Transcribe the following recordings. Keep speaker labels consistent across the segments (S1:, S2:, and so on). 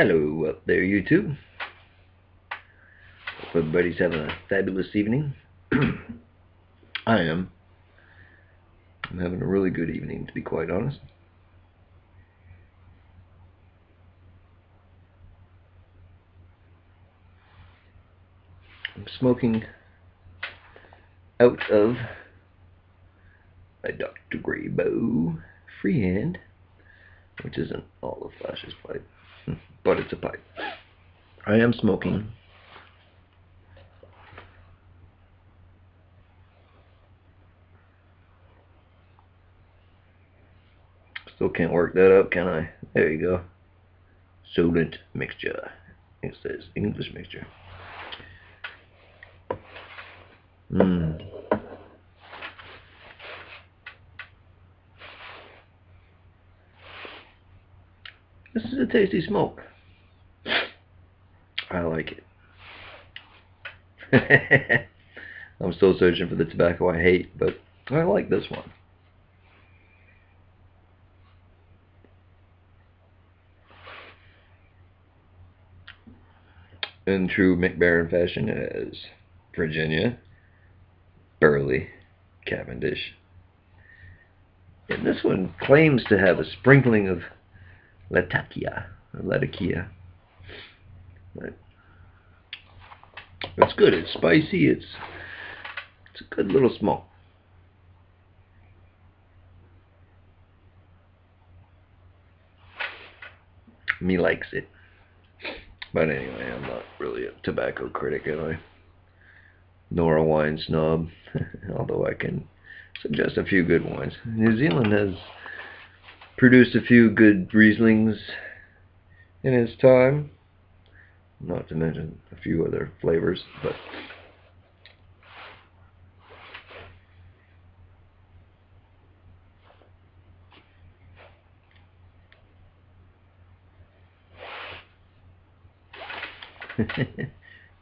S1: Hello up there, YouTube. Hope everybody's having a fabulous evening. I am. I'm having a really good evening, to be quite honest. I'm smoking out of my Dr. Graybo freehand, which isn't all of Flash's pipe, but it's a pipe. I am smoking still can't work that up, can I? There you go. Solent mixture. It says English mixture. This is a tasty smoke. I like it. I'm still searching for the tobacco I hate, but I like this one. In true Mac Baren fashion, as Virginia, Burley, Cavendish. And this one claims to have a sprinkling of Latakia, or Latakia. But it's good. It's spicy. It's a good little smoke. Me likes it. But anyway, I'm not really a tobacco critic, am I? Nor a wine snob, although I can suggest a few good wines. New Zealand has produced a few good Rieslings in its time, not to mention a few other flavors, but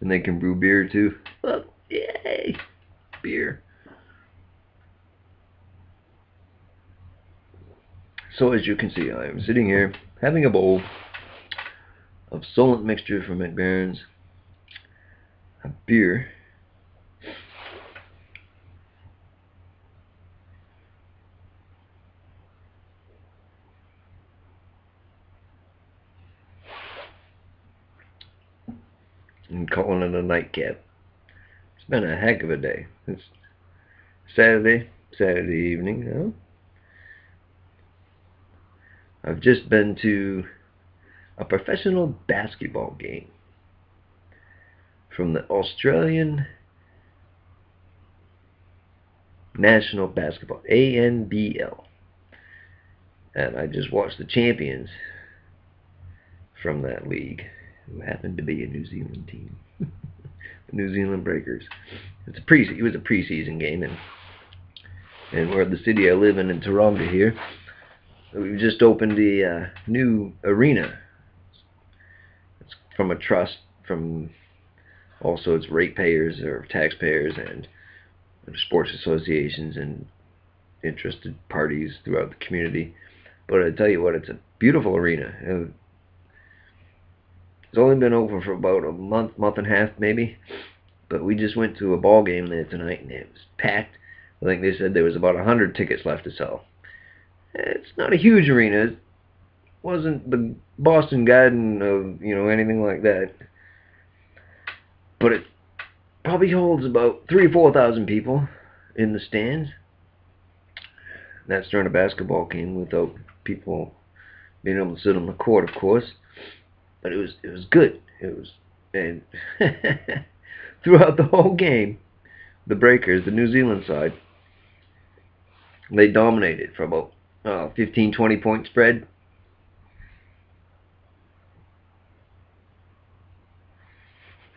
S1: and they can brew beer too. Oh, yay! Beer. So as you can see, I am sitting here having a bowl of Solent mixture from Mac Baren's, a beer, and calling it a nightcap. It's been a heck of a day. It's Saturday evening now. I've just been to a professional basketball game from the Australian National Basketball, ANBL. And I just watched the champions from that league, who happened to be a New Zealand team. The New Zealand Breakers. It was a preseason game, and we're at the city I live in Toronto here. We've just opened the new arena. It's from a trust, from also its ratepayers or taxpayers and sports associations and interested parties throughout the community. But I tell you what, it's a beautiful arena. It's only been open for about a month and a half maybe, but we just went to a ball game there tonight and it was packed. I think they said there was about 100 tickets left to sell. It's not a huge arena. It wasn't the Boston Garden of, anything like that, but it probably holds about 3,000 or 4,000 people in the stands. That's during a basketball game without people being able to sit on the court, of course. But it was good. And throughout the whole game, the Breakers, the New Zealand side, they dominated for about 15-20 point spread.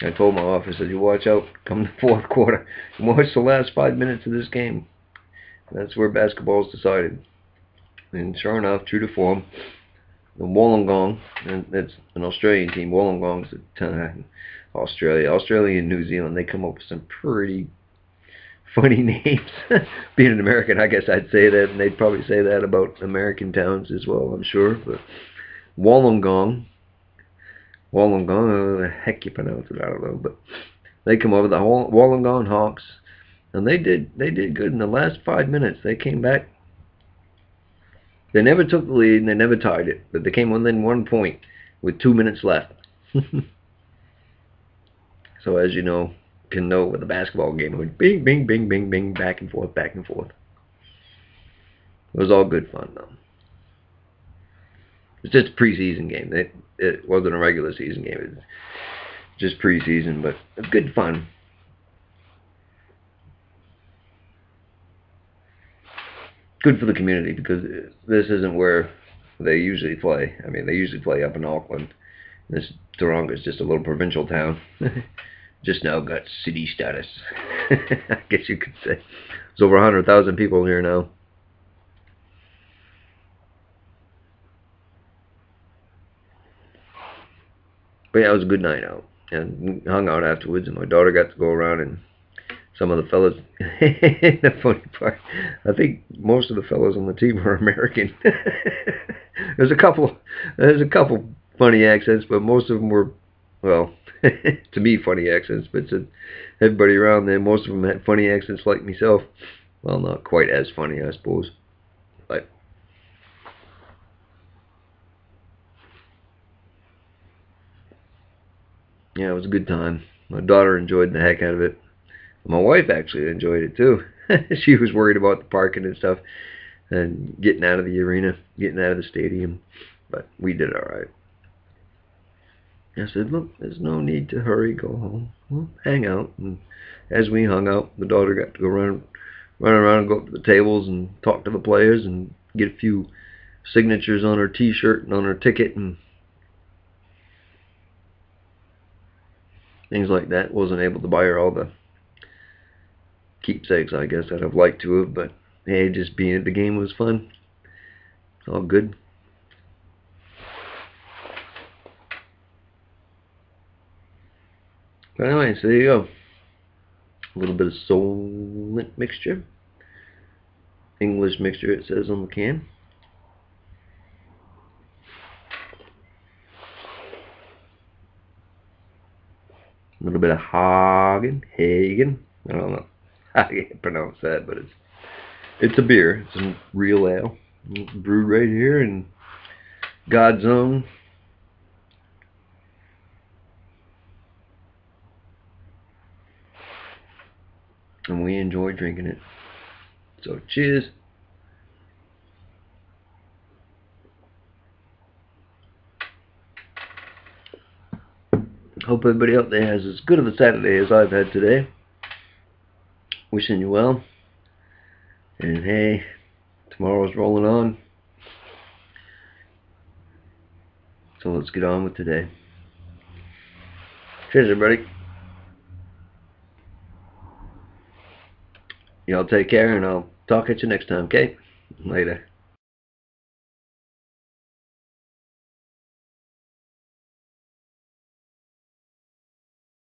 S1: I told my officer, you watch out, come the fourth quarter. You watch the last 5 minutes of this game. That's where basketball's decided. And sure enough, true to form, the Wollongong, and that's an Australian team. Wollongong's Australia and New Zealand, they come up with some pretty funny names. Being an American, I guess I'd say that, and they'd probably say that about American towns as well, I'm sure. But Wollongong Wollongong, how the heck you pronounce it, I don't know, but they come over, the Wollongong Hawks, and they did good in the last 5 minutes. They came back. They never took the lead, and they never tied it, but they came within 1 point with 2 minutes left. So as you know, can know with a basketball game, it went bing, bing, bing, bing, bing, back and forth, back and forth. It was all good fun, though. It's just a preseason game. It wasn't a regular season game. It was just preseason, but it's good fun. Good for the community, because this isn't where they usually play. I mean, they usually play up in Auckland. This Tauranga is just a little provincial town. Just now got city status. I guess you could say. There's over 100,000 people here now. But yeah, it was a good night out. And we hung out afterwards, and my daughter got to go around, and some of the fellas. The funny part, I think most of the fellas on the team are American. There's a couple funny accents, but most of them were, well, to me, funny accents. But to everybody around there, most of them had funny accents like myself. Well, not quite as funny, I suppose. But yeah, it was a good time. My daughter enjoyed the heck out of it. My wife actually enjoyed it too. She was worried about the parking and stuff, and getting out of the arena, getting out of the stadium. But we did all right. I said, look, there's no need to hurry, go home. We'll hang out. And as we hung out, the daughter got to go run around and go up to the tables and talk to the players and get a few signatures on her t-shirt and on her ticket and things like that. Wasn't able to buy her all the keepsakes, I guess, I'd have liked to have, but hey, just being at the game was fun. It's all good. But anyway, so there you go. A little bit of Solent mixture. English mixture, it says on the can. A little bit of Hagen. I don't know how you pronounce that, but it's a beer. It's a real ale. Brewed right here in God's own. And we enjoy drinking it. So cheers. Hope everybody out there has as good of a Saturday as I've had today. Wishing you well. And hey, tomorrow's rolling on. So let's get on with today. Cheers, everybody. Y'all take care, and I'll talk at you next time, okay? Later.